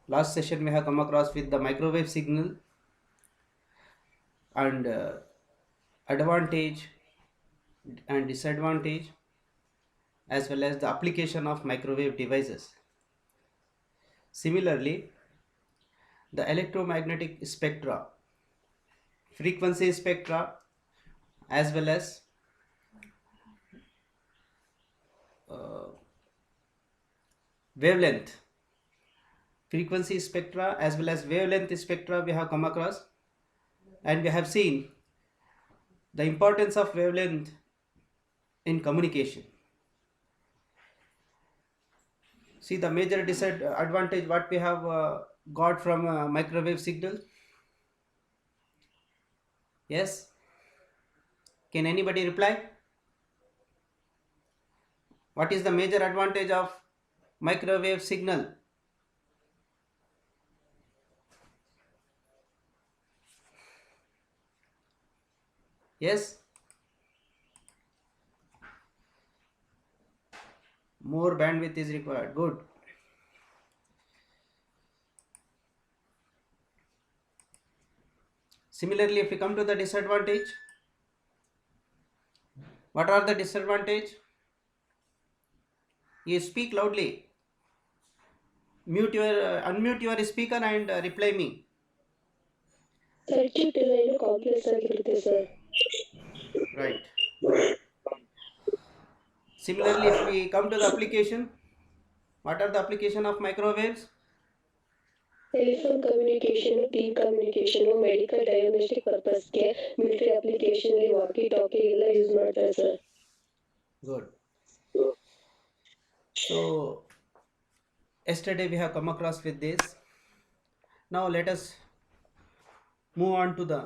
Last session we have come across with the microwave signal and advantage and disadvantage, as well as the application of microwave devices. Similarly, the electromagnetic spectra, frequency spectra, as well as uh, wavelength, frequency spectra as well as wavelength spectra we have come across, and we have seen the importance of wavelength in communication. See the major disadvantage what we have got from microwave signal. Yes, can anybody reply? What is the major advantage of microwave signal? Yes, more bandwidth is required. Good. Similarly, if we come to the disadvantage, what are the disadvantage? You speak loudly. Unmute your speaker and reply me. Circuit ಎಲ್ಲ ಇನ್ನೂ complex ಆಗಿರುತ್ತೆ sir. Right. Good. Similarly, if we come to the application, what are the application of microwaves? Telephone communication, team communication, medical diagnostic ಪರ್ಪಸ್ಗೆ, military application, walkie talkie ಎಲ್ಲ use ಮಾಡ್ತಾರೆ sir. Good. So yesterday we have come across with this. Now let us move on to the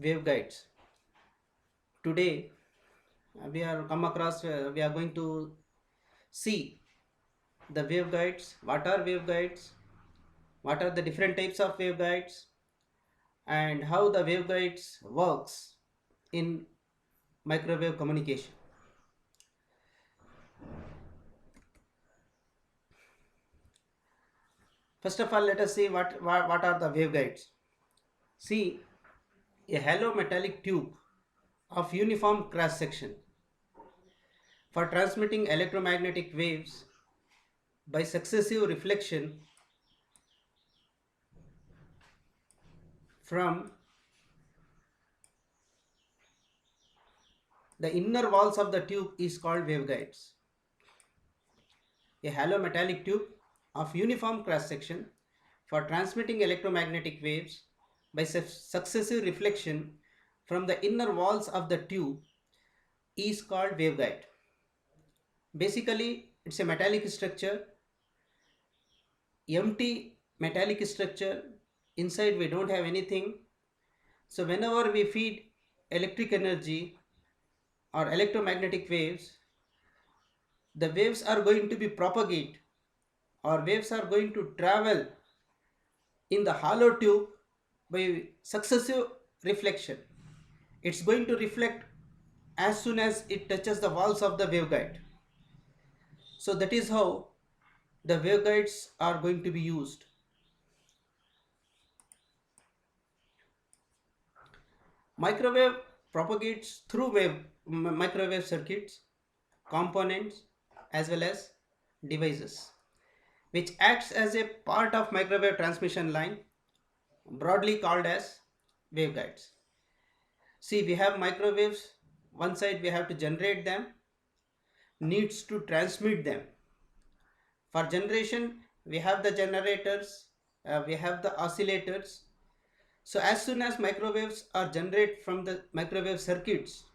waveguides. Today we are come across. We are going to see the waveguides. What are waveguides? What are the different types of waveguides? And how the waveguides works in microwave communication. First of all, let us see what are the waveguides. See, a hollow metallic tube of uniform cross section for transmitting electromagnetic waves by successive reflection from the inner walls of the tube is called waveguides. A hollow metallic tube of uniform cross section for transmitting electromagnetic waves by successive reflection from the inner walls of the tube is called waveguide. Basically, it's a metallic structure, empty metallic structure. Inside we don't have anything. So whenever we feed electric energy or electromagnetic waves, the waves are going to be propagate, or waves are going to travel in the hollow tube by successive reflection. It's going to reflect as soon as it touches the walls of the waveguide. So that is how the waveguides are going to be used. Microwave propagates through microwave circuits, components, as well as devices, which acts as a part of microwave transmission line, broadly called as waveguides. See, we have microwaves. One side we have to generate them, needs to transmit them. For generation, we have the generators, we have the oscillators. So as soon as microwaves are generated from the microwave circuits,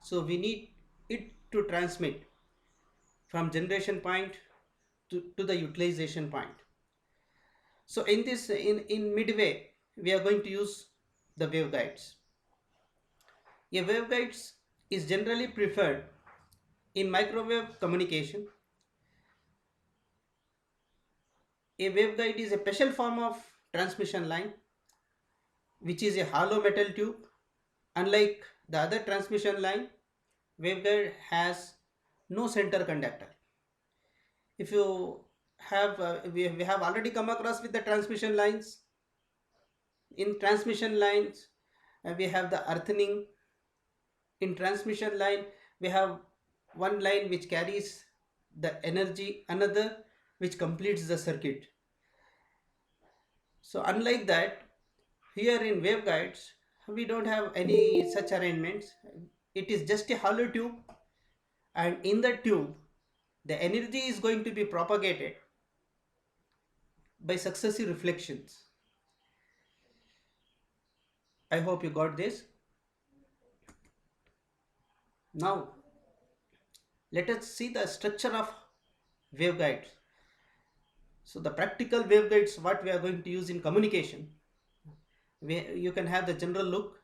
so we need it to transmit from generation point to the utilization point. So in this in midway, we are going to use the waveguides. A waveguides is generally preferred in microwave communication. A waveguide is a special form of transmission line which is a hollow metal tube. Unlike the other transmission line, waveguide has no center conductor. If you we have already come across with the transmission lines. In transmission lines, we have the earthening. In transmission line, we have one line which carries the energy, another which completes the circuit. So unlike that, here in waveguides, we don't have any such arrangements. It is just a hollow tube, and in the tube, the energy is going to be propagated by successive reflections. I hope you got this. Now, let us see the structure of waveguides. So the practical waveguides, what we are going to use in communication, you can have the general look.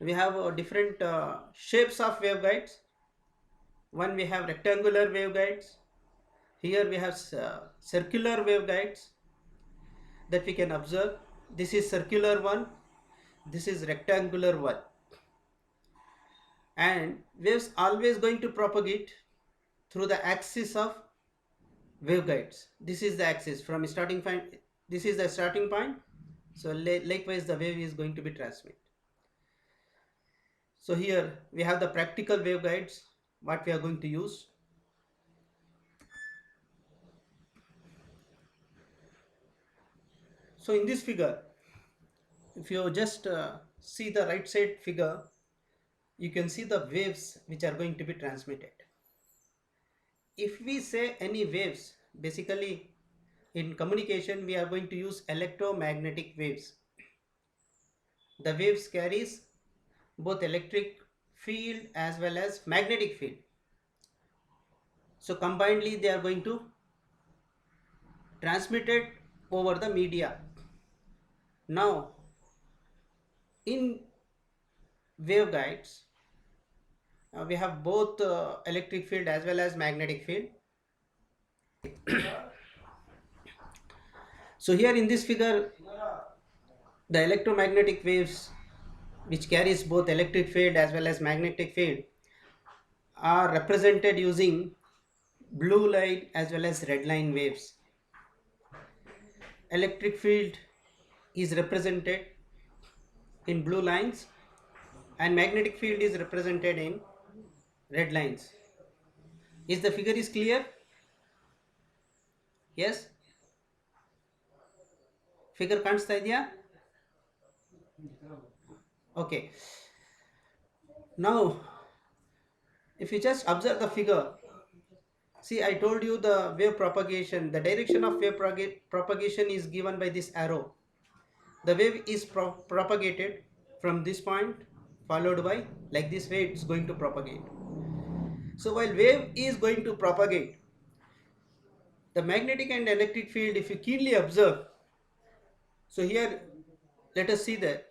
We have different shapes of waveguides. One, we have rectangular waveguides. Here we have circular waveguides that we can observe. This is circular one, this is rectangular one, and waves always going to propagate through the axis of waveguides. This is the axis from starting point. This is the starting point. So likewise the wave is going to be transmitted. So here we have the practical waveguides what we are going to use. So in this figure, if you just see the right side figure, you can see the waves which are going to be transmitted. If we say any waves, basically in communication we are going to use electromagnetic waves. The waves carries both electric field as well as magnetic field. So combinedly they are going to transmit it over the media. Now in waveguides, we have both electric field as well as magnetic field. So here in this figure, the electromagnetic waves which carries both electric field as well as magnetic field are represented using blue line as well as red line waves. Electric field is represented in blue lines and magnetic field is represented in red lines. Is the figure is clear? Yes? Figure ಕಾಣಿಸ್ತಾ ಇದೆಯಾ? Okay. Now if you just observe the figure, see, I told you the wave propagation, the direction of wave propagation is given by this arrow. The wave is propagated from this point, followed by, like this way it's going to propagate. So while wave is going to propagate, the magnetic and electric field, if you keenly observe, so here let us see that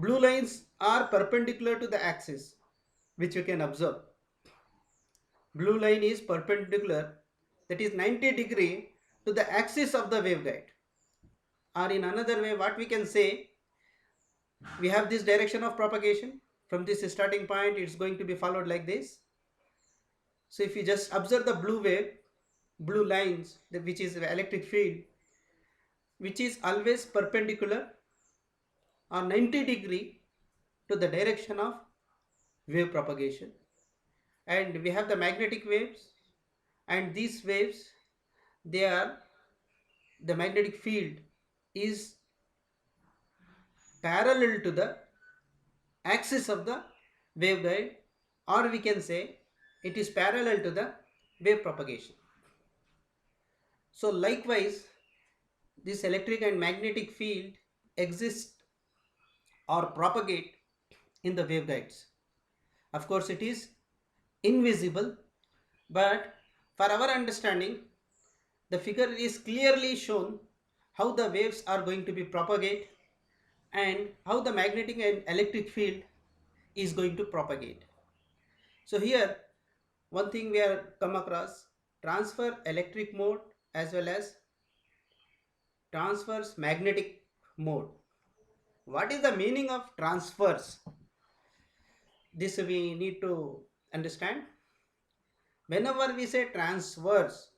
blue lines are perpendicular to the axis, which you can observe. Blue line is perpendicular, that is 90 degree to the axis of the waveguide. Or in another way, what we can say, we have this direction of propagation. From this starting point, it's going to be followed like this. So if you just observe the blue wave, blue lines, which is the electric field, which is always perpendicular or 90 degree to the direction of wave propagation. And we have the magnetic waves, and these waves, they are, the magnetic field is parallel to the axis of the waveguide, or we can say it is parallel to the wave propagation. So likewise, this electric and magnetic field exist or propagate in the waveguides. Of course it is invisible, but for our understanding, the figure is clearly shown how the waves are going to be propagate and how the magnetic and electric field is going to propagate. So here one thing we are come across, transfer electric mode as well as transverse magnetic mode. What is the meaning of transverse? This we need to understand. Whenever we say transverse,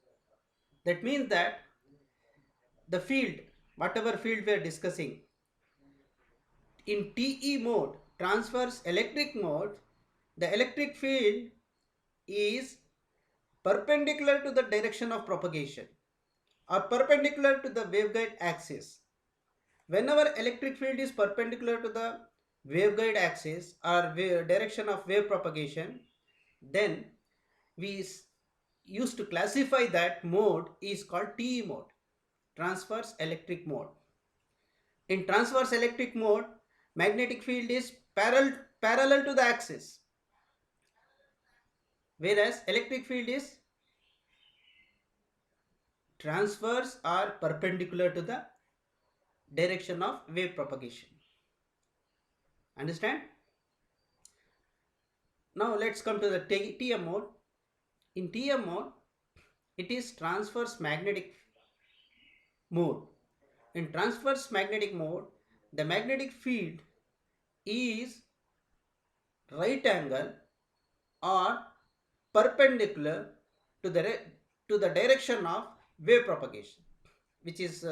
That means that the field, whatever field we are discussing, in TE mode, transverse electric mode, the electric field is perpendicular to the direction of propagation or perpendicular to the waveguide axis. Whenever electric field is perpendicular to the waveguide axis or direction of wave propagation, then we used to classify that mode is called TE mode, transverse electric mode. In transverse electric mode, magnetic field is parallel to the axis, whereas electric field is transverse or perpendicular to the direction of wave propagation. Understand? Now let's come to the TM mode. In TM mode, it is transverse magnetic mode. In transverse magnetic mode, the magnetic field is right angle or perpendicular to the direction of wave propagation, which is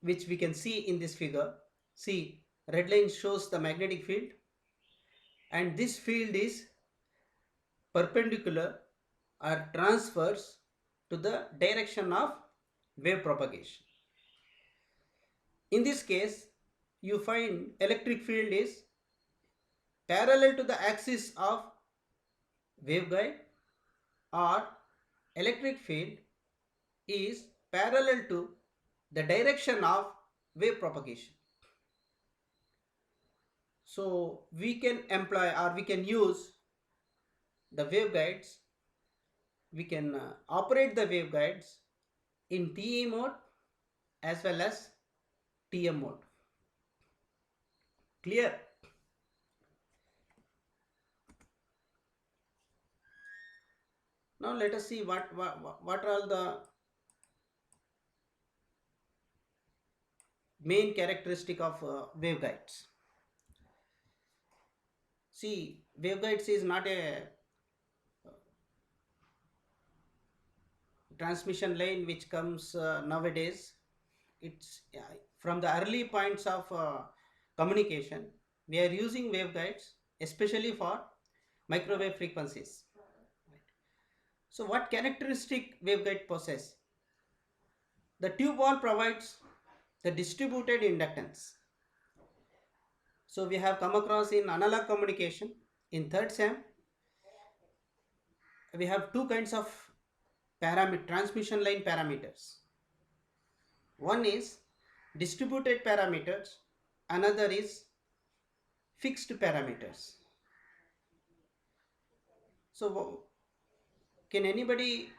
which we can see in this figure. See, red line shows the magnetic field, and this field is perpendicular or transverse to the direction of wave propagation. In this case, you find electric field is parallel to the axis of waveguide, or electric field is parallel to the direction of wave propagation. So we can employ or we can use the waveguides, we can operate the waveguides in TE mode as well as TM mode. Clear? Now let us see what are all the main characteristic of waveguides. See, waveguides is not a transmission line which comes nowadays. It's from the early points of communication, we are using waveguides especially for microwave frequencies. So what characteristic waveguide possess? The tube wall provides the distributed inductance. So we have come across in analog communication in third sem, we have two kinds of transmission line parameters. One is distributed parameters, another is fixed parameters. So can anybody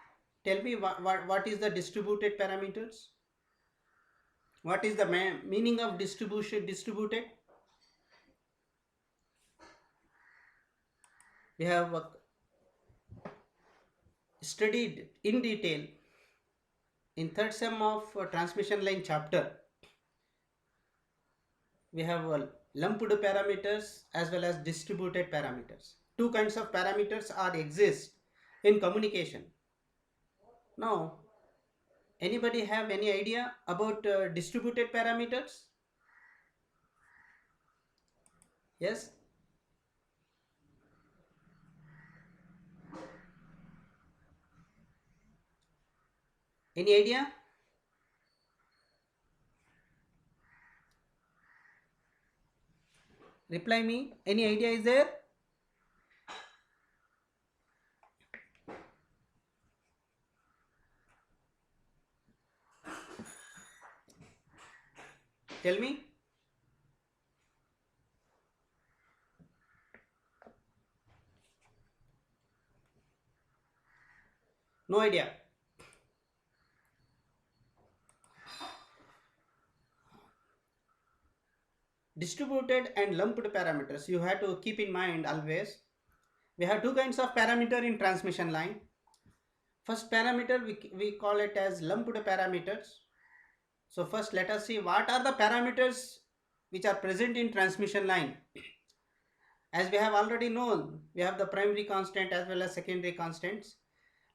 tell me what is the distributed parameters? What is the meaning of distributed? We have studied in detail in third sem of transmission line chapter. We have lumped parameters as well as distributed parameters. Two kinds of parameters exist in communication. Now, anybody have any idea about distributed parameters? Yes? Any idea? Reply me. Any idea is there? Tell me. No idea. Distributed and lumped parameters, you have to keep in mind always. We have two kinds of parameter in transmission line. First parameter we call it as lumped parameters. So first let us see what are the parameters which are present in transmission line. As we have already known, we have the primary constant as well as secondary constants.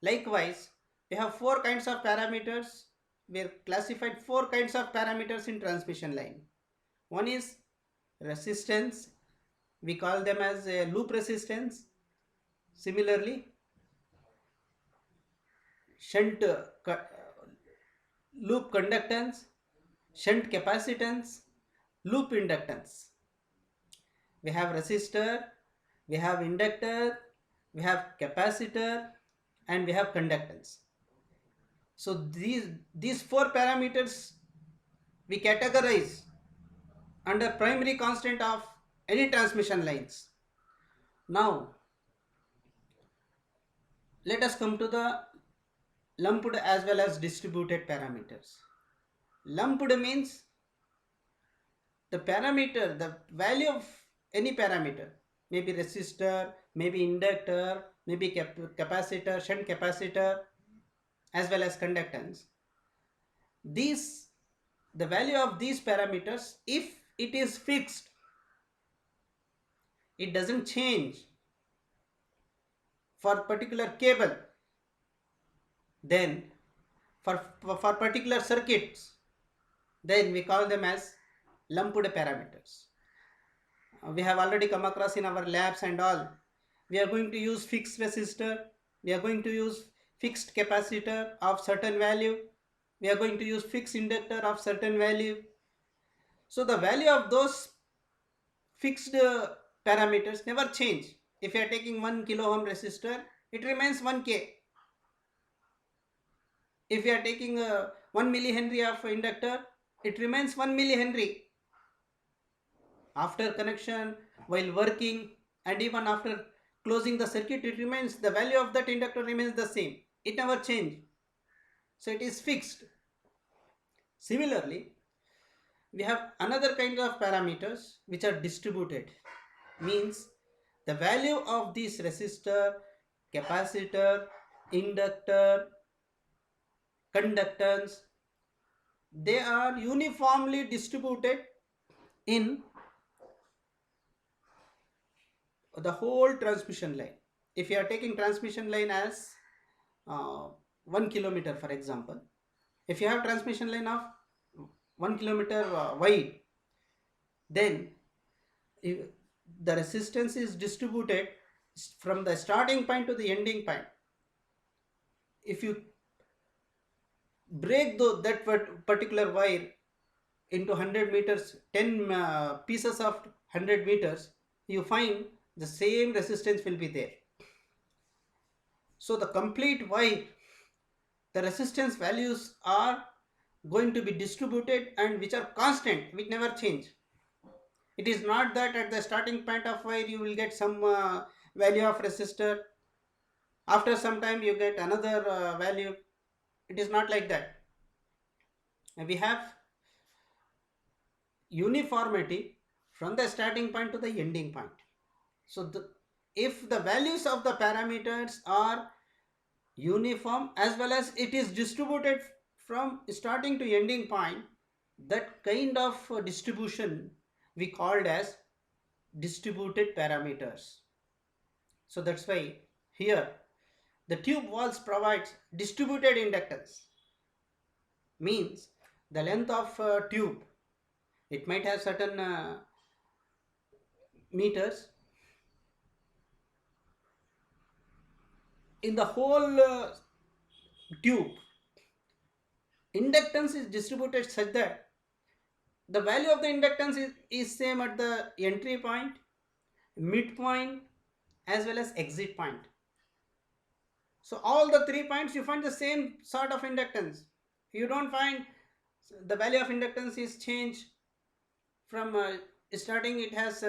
Likewise, We have four kinds of parameters. We are classified four kinds of parameters in transmission line. One is resistance. We call them as a loop resistance. Similarly, shunt loop conductance, shunt capacitance, loop inductance. We have resistor, we have inductor, we have capacitor, and we have conductance. So these four parameters we categorize under primary constant of any transmission lines. Now let us come to the lumped as well as distributed parameters. Lumped means the parameter, the value of any parameter, maybe resistor, maybe inductor, maybe capacitor, shunt capacitor, as well as conductance. These, the value of these parameters, if it is fixed, it doesn't change for particular cable, then for particular circuits, then we call them as lumped parameters. We have already come across in our labs and all. We are going to use fixed resistor, we are going to use fixed capacitor of certain value, we are going to use fixed inductor of certain value. So the value of those fixed parameters never change. If you are taking 1 kilo ohm resistor, it remains 1k. If you are taking 1 millihenry of inductor, it remains 1 millihenry. After connection, while working, and even after closing the circuit, it remains, the value of that inductor remains the same. It never changes. So it is fixed. Similarly, we have another kind of parameters which are distributed. Means the value of this resistor, capacitor, inductor, conductance, they are uniformly distributed in the whole transmission line. If you are taking transmission line as 1 kilometer, for example, if you have transmission line of 1 kilometer wide, then if the resistance is distributed from the starting point to the ending point. If you break that particular wire into 100 meters, 10 pieces of 100 meters, you find the same resistance will be there. So the complete wire, the resistance values are going to be distributed and which are constant, which never change. It is not that at the starting point of wire you will get some value of resistor, after some time you get another value. It is not like that. And we have uniformity from the starting point to the ending point. So if the values of the parameters are uniform as well as it is distributed from starting to ending point, that kind of distribution we called as distributed parameters. So that's why here the tube walls provides distributed inductance. Means the length of tube, it might have certain meters. In the whole tube, inductance is distributed such that the value of the inductance is same at the entry point, midpoint, as well as exit point. So all the 3 points you find the same sort of inductance. You don't find the value of inductance is changed from starting, it has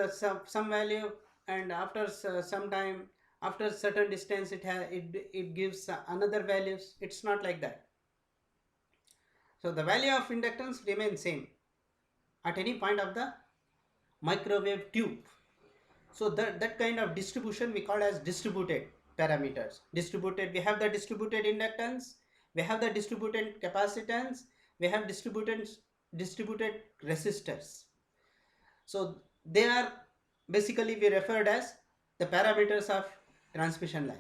some value, and after some time, after certain distance, it gives another values. It's not like that. So the value of inductance remains same at any point of the microwave tube. So that kind of distribution we call as distributed parameters. Distributed, we have the distributed inductance, we have the distributed capacitance, we have distributed resistors. So they are basically we referred as the parameters of transmission line.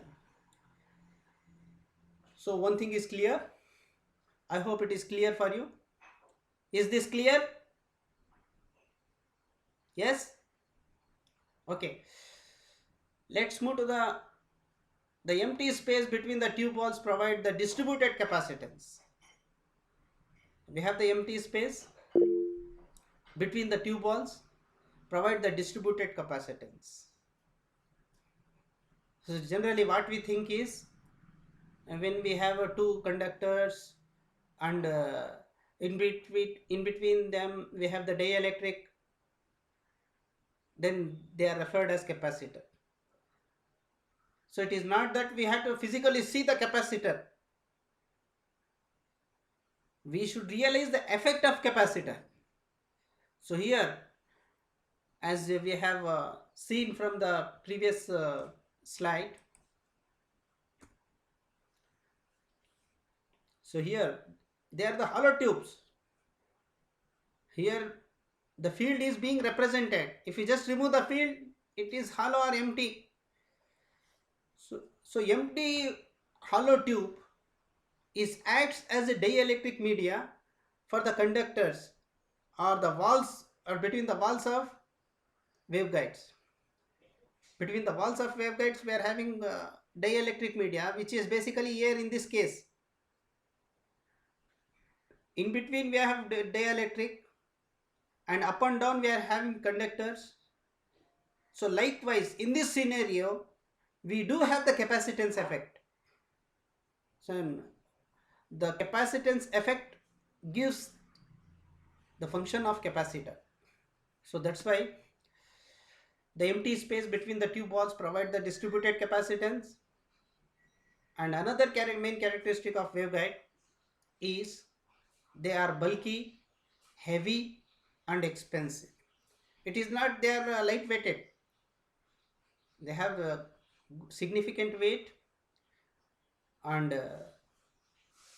So one thing is clear. I hope it is clear for you. Is this clear? Yes? Okay. Let's move to the empty space between the tube walls provide the distributed capacitance. We have the empty space between the tube walls provide the distributed capacitance. So generally what we think is when we have two conductors and in between them we have the dielectric, then they are referred as capacitor. So it is not that we have to physically see the capacitor. We should realize the effect of capacitor. So here, as we have seen from the previous slide, so here they are the hollow tubes. Here the field is being represented. If you just remove the field, it is hollow or empty. So empty hollow tube acts as a dielectric media for the conductors or the walls or between the walls of waveguides. Between the walls of waveguides we are having dielectric media, which is basically air in this case. In between we have dielectric, and up and down we are having conductors. So likewise in this scenario we do have the capacitance effect. So the capacitance effect gives the function of capacitor. So that's why the empty space between the tube walls provide the distributed capacitance. And another main characteristic of waveguide is they are bulky, heavy and expensive. It is not they are light weighted. They have a significant weight and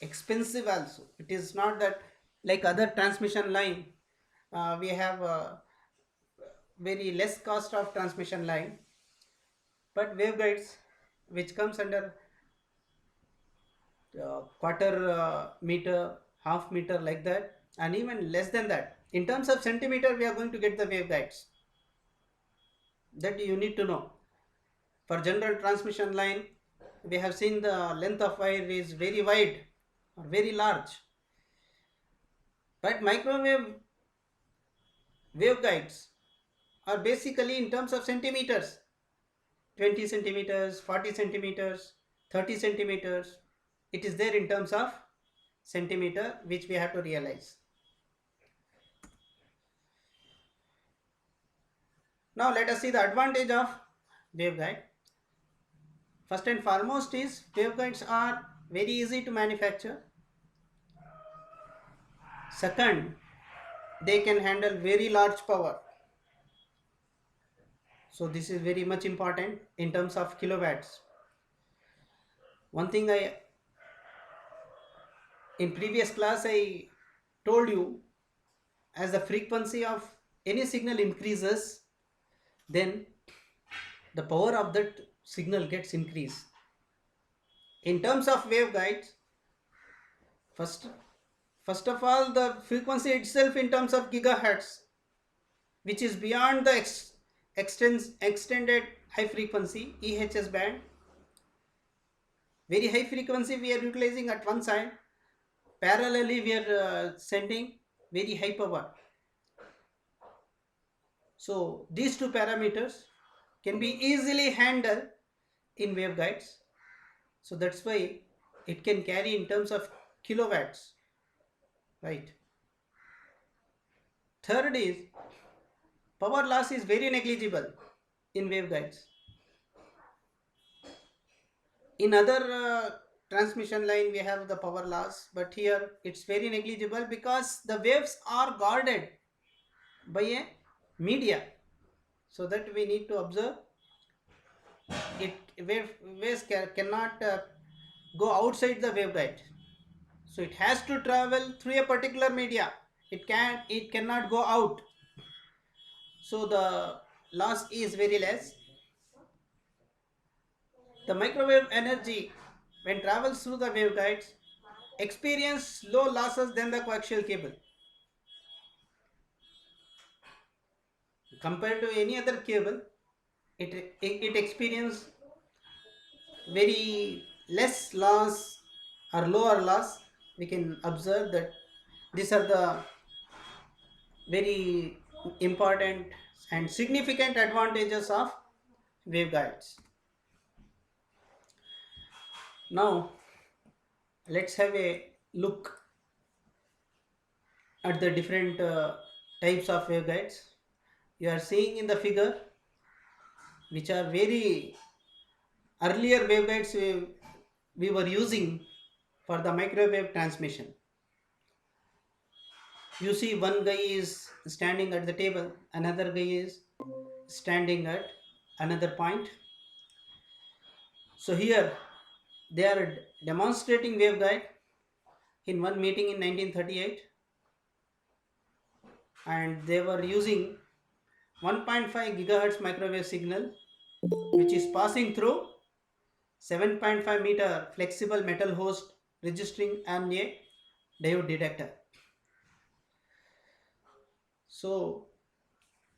expensive also. It is not that like other transmission line we have very less cost of transmission line, but waveguides which comes under quarter meter, half meter, like that, and even less than that. In terms of centimeter we are going to get the waveguides. That you need to know. For general transmission line we have seen the length of wire is very wide or very large, but microwave waveguides are basically in terms of centimeters, 20 centimeters, 40 centimeters, 30 centimeters. It is there in terms of centimeter, which we have to realize. Now let us see the advantage of waveguide. First and foremost is waveguides are very easy to manufacture. Second, they can handle very large power. So this is very much important in terms of kilowatts. One thing in previous class I told you, as the frequency of any signal increases, then the power of that signal gets increased. In terms of waveguides, first of all, the frequency itself in terms of gigahertz, which is beyond the extended high frequency EHS band. Very high frequency we are utilizing at one side, parallelly we are sending very high power. So these two parameters can be easily handled in waveguides. So that's why it can carry in terms of kilowatts, right? Third is power loss is very negligible in waveguides. In other transmission line we have the power loss, but here it's very negligible because the waves are guarded by a media. So that we need to observe it. Waves cannot go outside the waveguide. So it has to travel through a particular media. It cannot go out. So the loss is very less. The microwave energy when travels through the waveguides experience low losses than the coaxial cable. Compared to any other cable, it experience very less loss or lower loss. We can observe that these are the very important and significant advantages of waveguides. Now let's have a look at the different types of waveguides. You are seeing in the figure, which are very earlier waveguides we were using for the microwave transmission. You see one guy is standing at the table, another guy is standing at another point. So here they are demonstrating waveguide in one meeting in 1938, and they were using 1.5 gigahertz microwave signal which is passing through 7.5 meter flexible metal host registering on a diode detector. So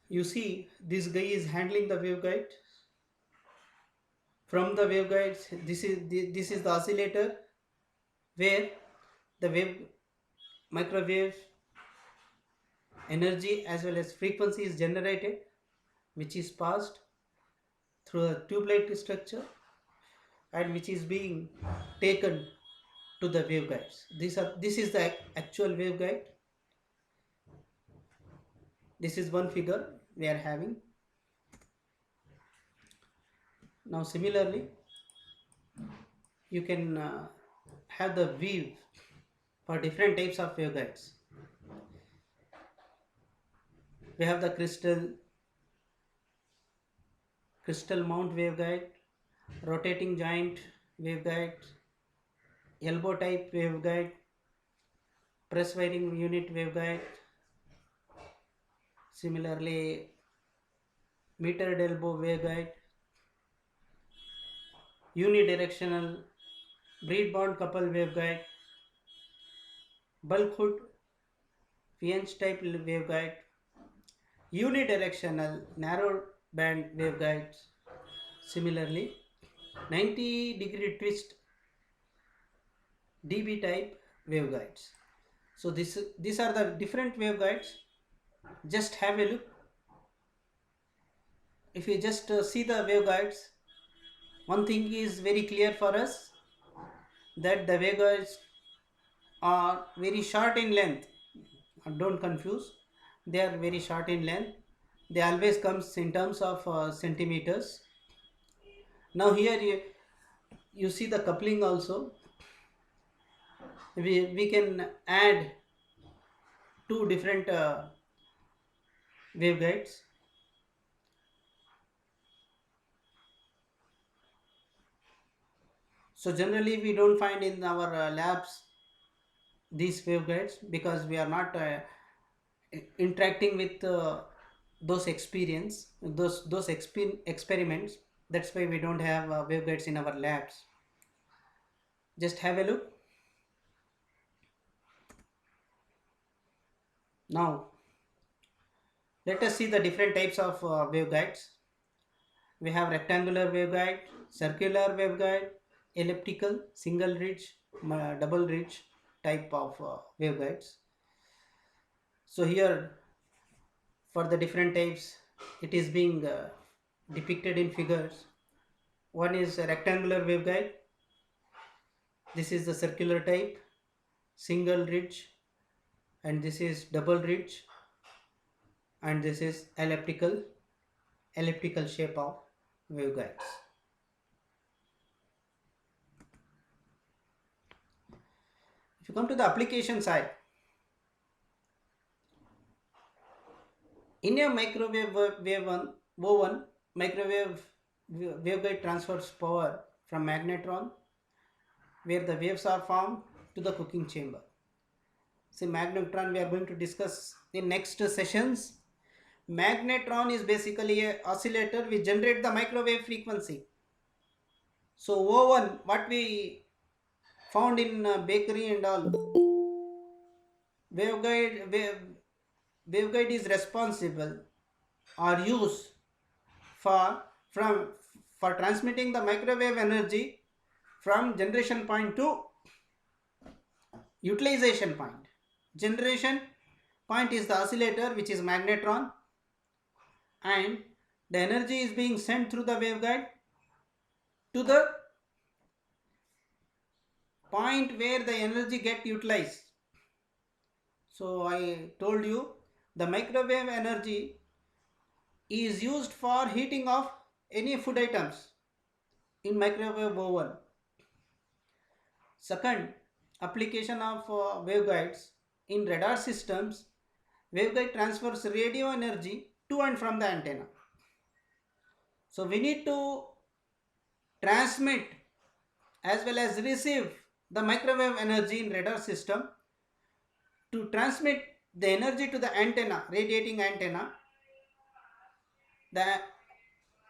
you see this guy is handling the waveguide. From the waveguides, this is the oscillator where the microwave energy as well as frequency is generated, which is passed through a tube-like structure and which is being taken to the waveguides. This is the actual waveguide. This is one figure we are having. Now similarly, you can have the weave for different types of waveguides. We have the crystal mount waveguide, rotating joint waveguide, elbow type waveguide, press wiring unit waveguide, similarly metered elbow waveguide, unidirectional breadboard couple waveguide, bulk hood Fiench type waveguide, unidirectional narrow band waveguides, similarly 90-degree twist dB type waveguides. So these are the different waveguides. Just have a look. If you just see the waveguides, one thing is very clear for us, that the waveguides are very short in length. Don't confuse, they are very short in length. They always comes in terms of centimeters. Now here you see the coupling also. We can add two different waveguides. So generally we don't find in our labs these waveguides because we are not interacting with those experiments. That's why we don't have waveguides in our labs. Just have a look. Now let us see the different types of waveguides. We have rectangular waveguide, circular waveguide, elliptical, single ridge, double ridge type of waveguides. So here for the different types, it is being depicted in figures. One is a rectangular waveguide. This is the circular type, single ridge, and this is double ridge, and this is elliptical shape of waveguides. If you come to the application side, in a microwave oven, microwave waveguide transfers power from magnetron, where the waves are formed, to the cooking chamber. See, magnetron we are going to discuss in next sessions. Magnetron is basically a oscillator which generate the microwave frequency. So oven, what we found in bakery and all. Waveguide is responsible or used for from for transmitting the microwave energy from generation point to utilization point. Generation point is the oscillator, which is magnetron, and the energy is being sent through the waveguide to the point where the energy get utilized. So I told you the microwave energy is used for heating of any food items in microwave oven. Second, application of waveguides in radar systems. Waveguide transfers radio energy to and from the antenna. So we need to transmit as well as receive the microwave energy in radar system. To transmit the energy to the antenna, radiating antenna, the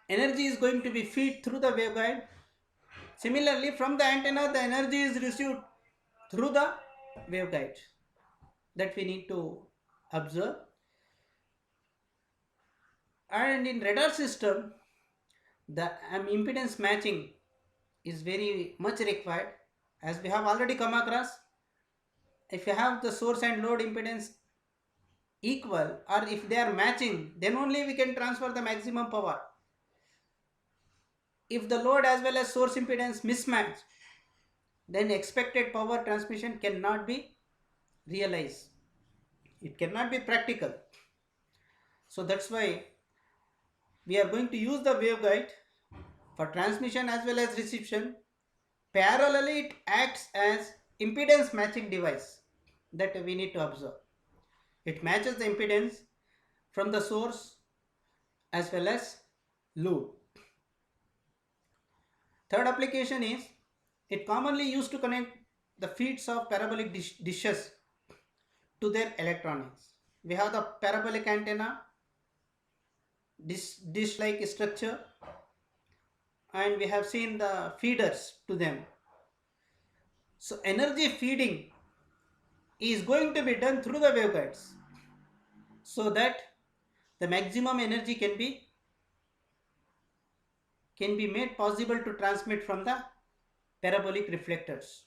energy is going to be fed through the waveguide. Similarly, from the antenna, the energy is received through the waveguide. That we need to observe. And in radar system, the impedance matching is very much required, as we have already come across. If you have the source and load impedance equal, or if they are matching, then only we can transfer the maximum power. If the load as well as source impedance mismatch, then expected power transmission cannot be realized. It cannot be practical. So that's why we are going to use the waveguide for transmission as well as reception. Parallelly, it acts as impedance matching device that we need to observe. It matches the impedance from the source as well as load. Third application is it commonly used to connect the feeds of parabolic dishes to their electronics. We have the parabolic antenna, dish-like structure, and we have seen the feeders to them. So energy feeding is going to be done through the waveguides so that the maximum energy can be made possible to transmit from the parabolic reflectors.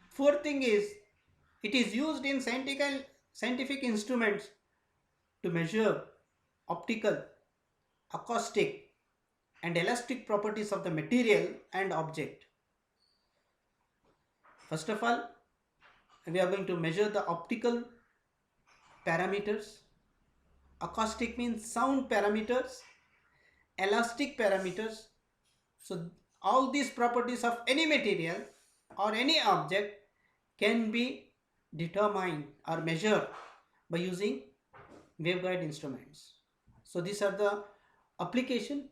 Fourth thing is it is used in scientific instruments to measure optical, acoustic and elastic properties of the material and object. First of all, we are going to measure the optical parameters. Acoustic means sound parameters, elastic parameters. So all these properties of any material or any object can be determined or measured by using waveguide instruments. So these are the application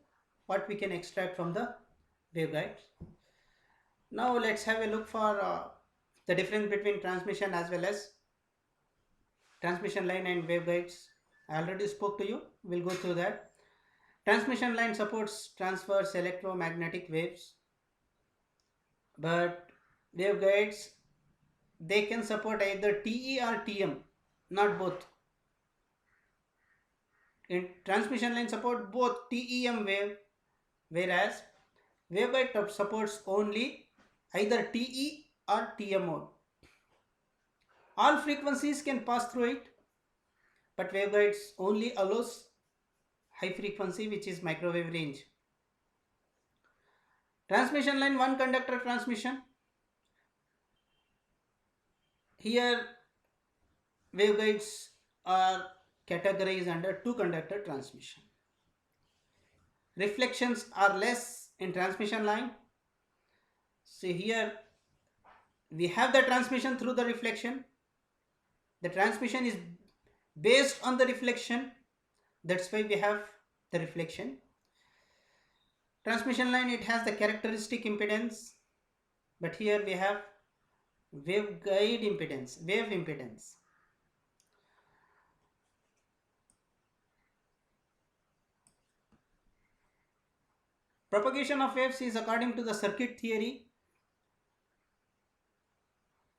what we can extract from the waveguides. Now let's have a look for the difference between transmission as well as transmission line and waveguides. I already spoke to you. We'll go through that. Transmission line supports transverse electromagnetic waves, but waveguides, they can support either TE or TM, not both. In transmission line support both TEM wave, whereas waveguide supports only either TE or TM mode. All frequencies can pass through it, but waveguides only allows high frequency, which is microwave range. Transmission line, one conductor transmission. Here waveguides are categorized under two conductor transmission. Reflections are less in transmission line. See here we have the transmission through the reflection. The transmission is based on the reflection. That's why we have the reflection. Transmission line, it has the characteristic impedance, but here we have waveguide impedance, wave impedance. Propagation of waves is according to the circuit theory.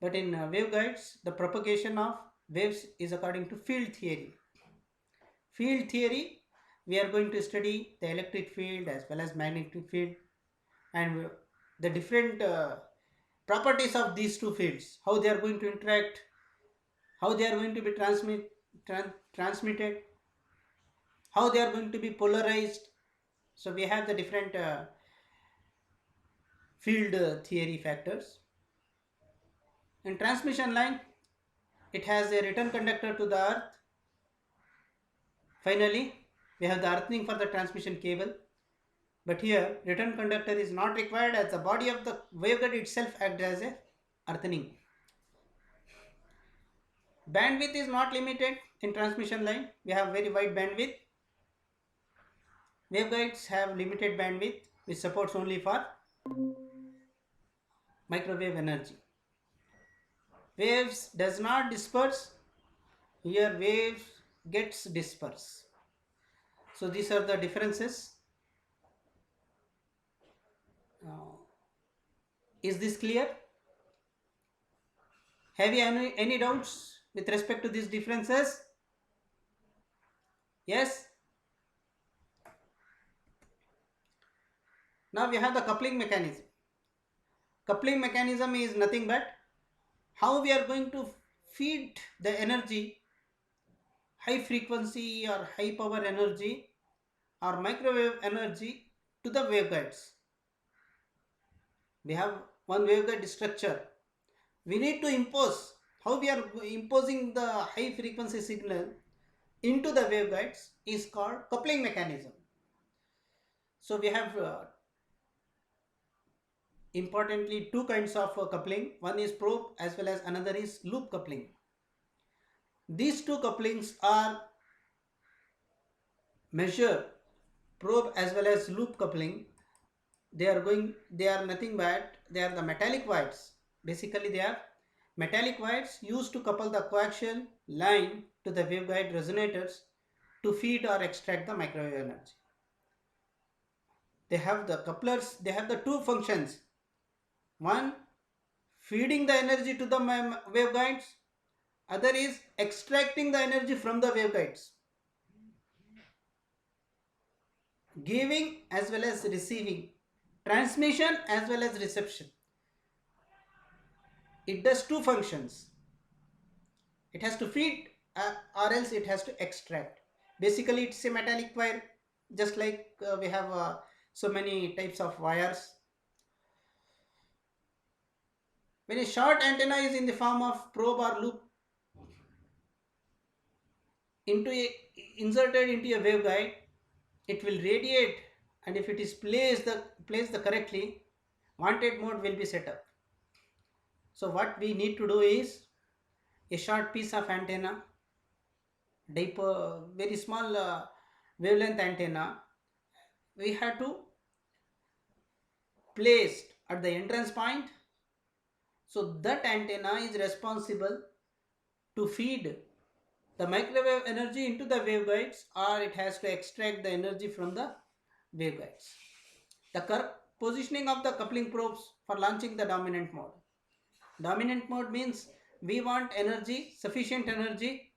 But in waveguides, the propagation of waves is according to field theory. Field theory, we are going to study the electric field as well as magnetic field, and the different properties of these two fields, how they are going to interact, how they are going to be transmitted, how they are going to be polarized. So we have the different field theory factors. In transmission line, it has a return conductor to the earth. Finally, we have the earthing for the transmission cable. But here, return conductor is not required, as the body of the waveguide itself acts as a earthing. Bandwidth is not limited in transmission line. We have very wide bandwidth. Waveguides have limited bandwidth, which supports only for microwave energy. Waves does not disperse. Here waves gets dispersed. So these are the differences. Is this clear? Have you any doubts with respect to these differences? Yes? Now we have the coupling mechanism. Coupling mechanism is nothing but how we are going to feed the energy, high frequency or high power energy or microwave energy to the waveguides. We have one waveguide structure. We need to impose, how we are imposing the high frequency signal into the waveguides is called coupling mechanism. So we have importantly two kinds of coupling. One is probe as well as another is loop coupling. These two couplings are measured, probe as well as loop coupling. They are nothing but they are the metallic wires. Basically they are metallic wires used to couple the coaxial line to the waveguide resonators to feed or extract the microwave energy. They have the couplers, they have the two functions. One, feeding the energy to the waveguides. Other is extracting the energy from the waveguides. Giving as well as receiving. Transmission as well as reception. It does two functions. It has to feed or else it has to extract. Basically it's a metallic wire, just like we have so many types of wires. When a short antenna is in the form of probe or loop inserted into a waveguide, it will radiate, and if it is placed correctly, wanted mode will be set up. So what we need to do is a short piece of antenna, very small wavelength antenna, we have to place at the entrance point. So that antenna is responsible to feed the microwave energy into the waveguides, or it has to extract the energy from the waveguides. The positioning of the coupling probes for launching the dominant mode. Dominant mode means we want energy, sufficient energy,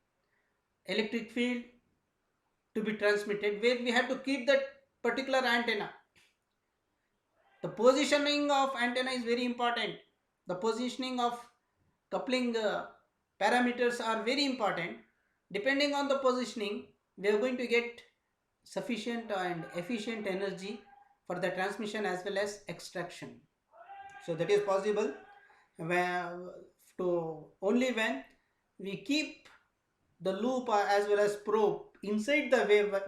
electric field to be transmitted, where we have to keep that particular antenna. The positioning of antenna is very important. The positioning of coupling parameters are very important. Depending on the positioning, we are going to get sufficient and efficient energy for the transmission as well as extraction. So that is possible only when we keep the loop as well as probe inside the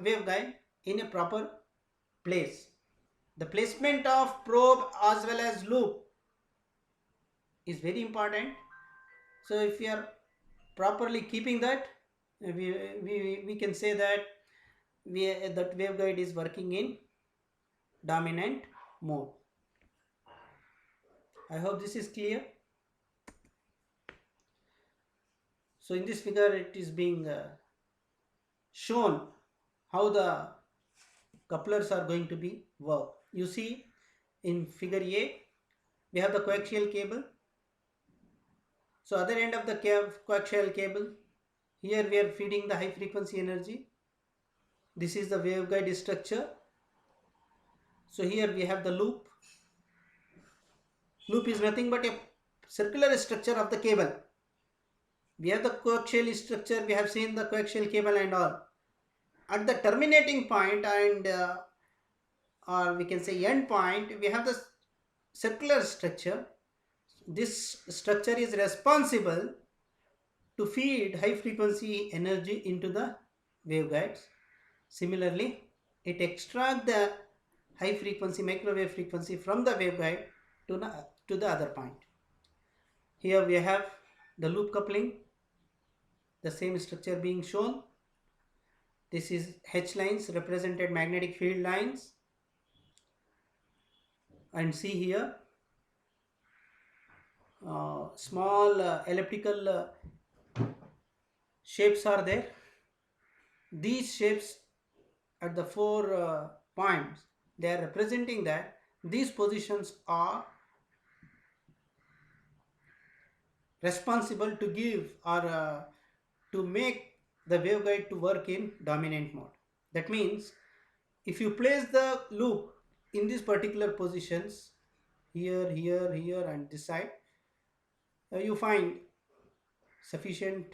waveguide in a proper place. The placement of probe as well as loop is very important. So if we are properly keeping that, we can say that that waveguide is working in dominant mode. I hope this is clear. So in this figure it is being shown how the couplers are going to be work. You see in figure A, we have the coaxial cable. So other end of the coaxial cable, here we are feeding the high frequency energy. This is the waveguide structure. So here we have the loop. Loop is nothing but a circular structure of the cable. We have the coaxial structure, we have seen the coaxial cable and all. At the terminating point and or we can say end point, we have the circular structure. This structure is responsible to feed high frequency energy into the waveguides. Similarly, it extracts the high frequency microwave frequency from the waveguide to the other point. Here we have the loop coupling, the same structure being shown. This is H lines, represented magnetic field lines, and see here small elliptical shapes are there. These shapes at the four points, they are representing that these positions are responsible to give or to make the waveguide to work in dominant mode. That means if you place the loop in these particular positions, here, here, here and this side, you find sufficient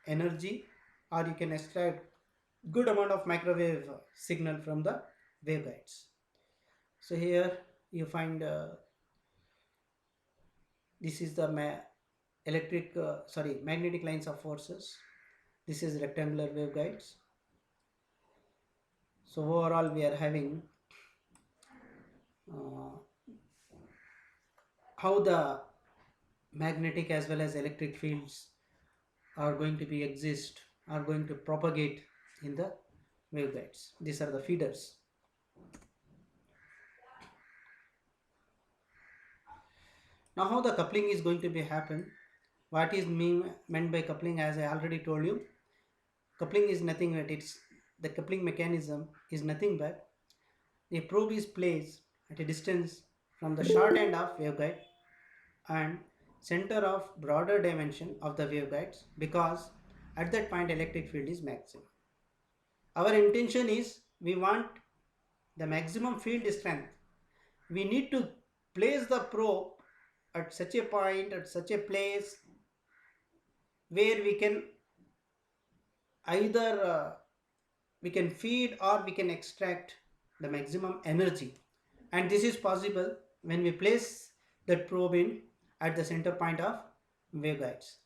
energy, or you can extract good amount of microwave signal from the waveguides. So here you find this is the magnetic lines of forces. This is rectangular waveguides. So overall we are having how the magnetic as well as electric fields are going to be exist, are going to propagate in the waveguides. These are the feeders. Now how the coupling is going to be happen? What is meant by coupling? As I already told you, coupling is nothing but the coupling mechanism is nothing but the probe is placed at a distance from the short end of waveguide and center of broader dimension of the waveguides, because at that point electric field is maximum. Our intention is we want the maximum field strength. We need to place the probe at such a point, at such a place where we can either we can feed or we can extract the maximum energy, and this is possible when we place that probe in at the center point of waveguides.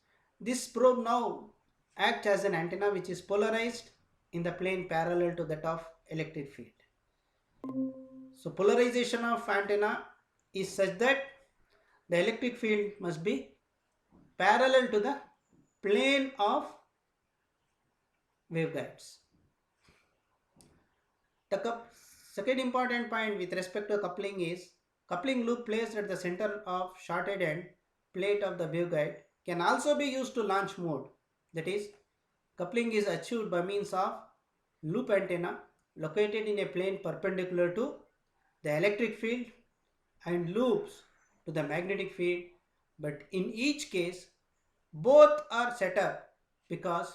This probe now acts as an antenna which is polarized in the plane parallel to that of electric field. So polarization of antenna is such that the electric field must be parallel to the plane of waveguides. The second important point with respect to coupling is coupling loop placed at the center of shorted end plate of the waveguide can also be used to launch mode. That is, coupling is achieved by means of loop antenna located in a plane perpendicular to the electric field and loops to the magnetic field, but in each case both are set up because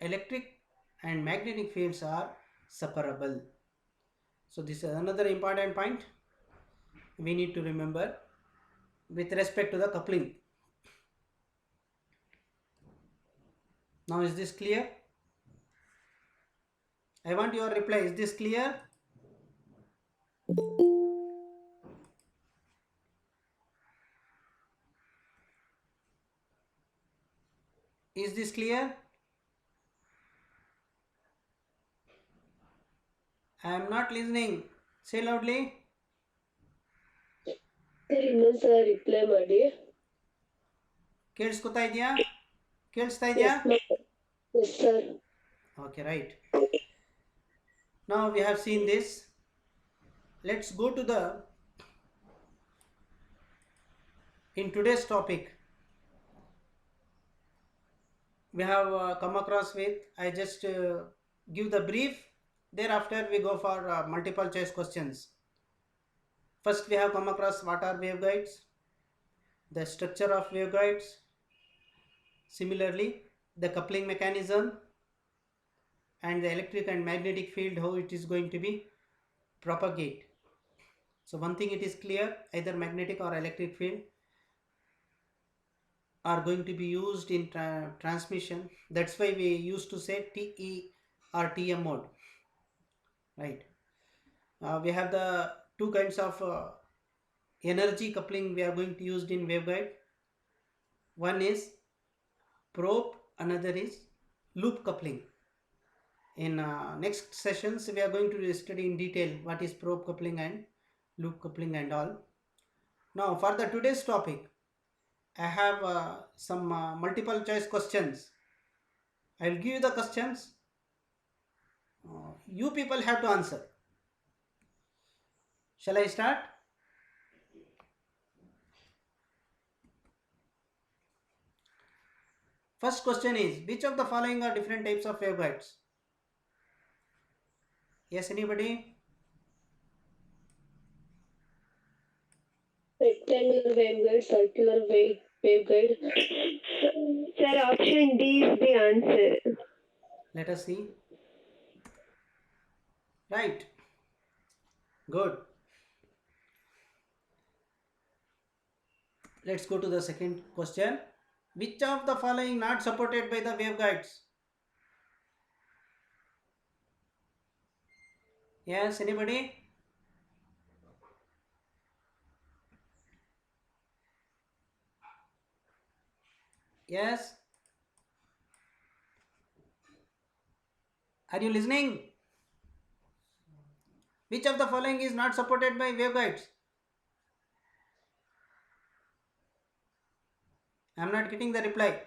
electric and magnetic fields are separable. So this is another important point we need to remember with respect to the coupling. Now is this clear? I want your reply. Is this clear? Is this clear? I am not listening. Say loudly. Sir ಇನ್ನೊಂದ್ಸಲ reply ಮಾಡಿ. ಕೇಳಿಸ್ಕೊತಾ ಇದೆಯಾ? ಕೇಳಿಸ್ತಾ ಇದೆಯಾ? Yes sir. Okay, right. Now we have seen this. Let's go to the in today's topic. We have come across with, I just give the brief, thereafter we go for multiple choice questions. First we have come across what are waveguides, the structure of waveguides, Similarly, the coupling mechanism and the electric and magnetic field, how it is going to be propagate. So one thing it is clear, either magnetic or electric field are going to be used in transmission. That's why we used to say TE or TM mode, right? We have the two kinds of energy coupling we are going to use in waveguide. One is probe, another is loop coupling. In next sessions we are going to study in detail what is probe coupling and loop coupling and all. Now for the today's topic, I have some multiple choice questions. I will give you the questions. You people have to answer. Shall I start? First question is, which of the following are different types of waveguides? Yes, anybody? Rectangular waveguide, circular waveguide. Sir, option D is the answer. Let us see. Right. Good. Let's go to the second question. Which of the following not supported by the waveguides? Yes, anybody? Yes? Are you listening? Which of the following is not supported by waveguides? I am not getting the reply.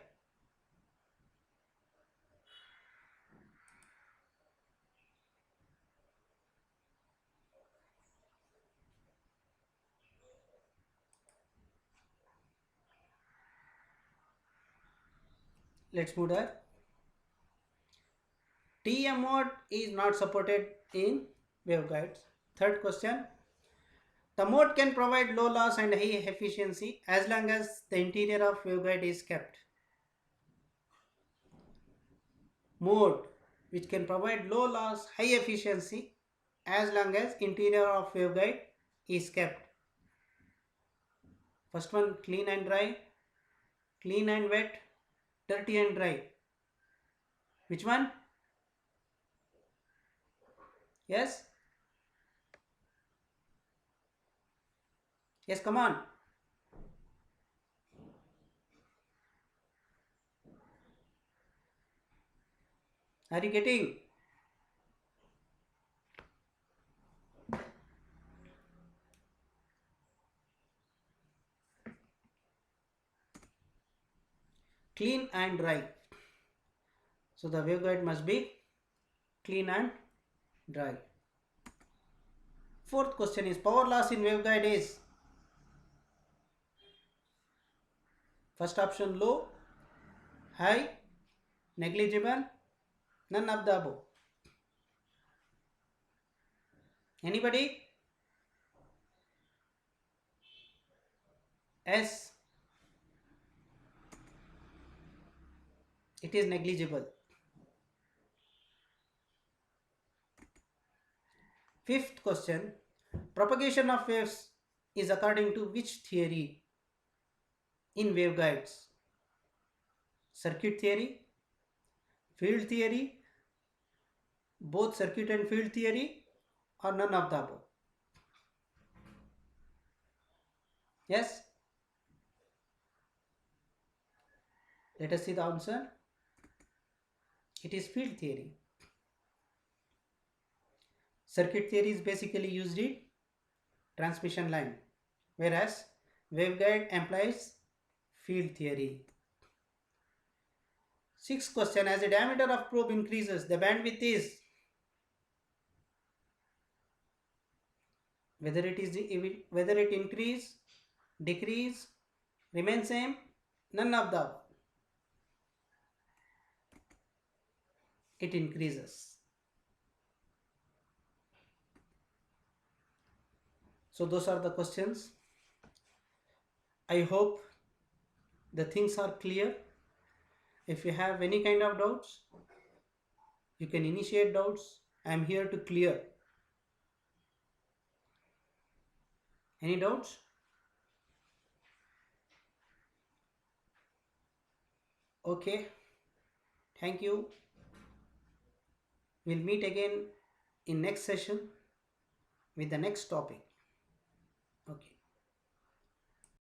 Let's move there. TM mode is not supported in waveguides. Third question. The mode can provide low loss and high efficiency as long as the interior of waveguide is kept. Mode which can provide low loss, high efficiency as long as interior of waveguide is kept. First one, clean and dry, clean and wet, dirty and dry. Which one? Yes? Yes, come on. Are you getting? Clean and dry. So the waveguide must be clean and dry. Fourth question is, power loss in waveguide is first option low, high, negligible, none of the above. Anybody? S. It is negligible. Fifth question, propagation of waves is according to which theory in waveguides? Circuit theory, field theory, both circuit and field theory, or none of the above? Yes? Let us see the answer. It is field theory. Circuit theory is basically used in transmission line, whereas waveguide implies field theory. Sixth question, as the diameter of probe increases, the bandwidth is whether it increase, decrease, remain same, none of the above. It increases. So those are the questions. I hope the things are clear. If you have any kind of doubts, you can initiate doubts. I am here to clear. Any doubts? Okay, thank you. We'll meet again in next session with the next topic.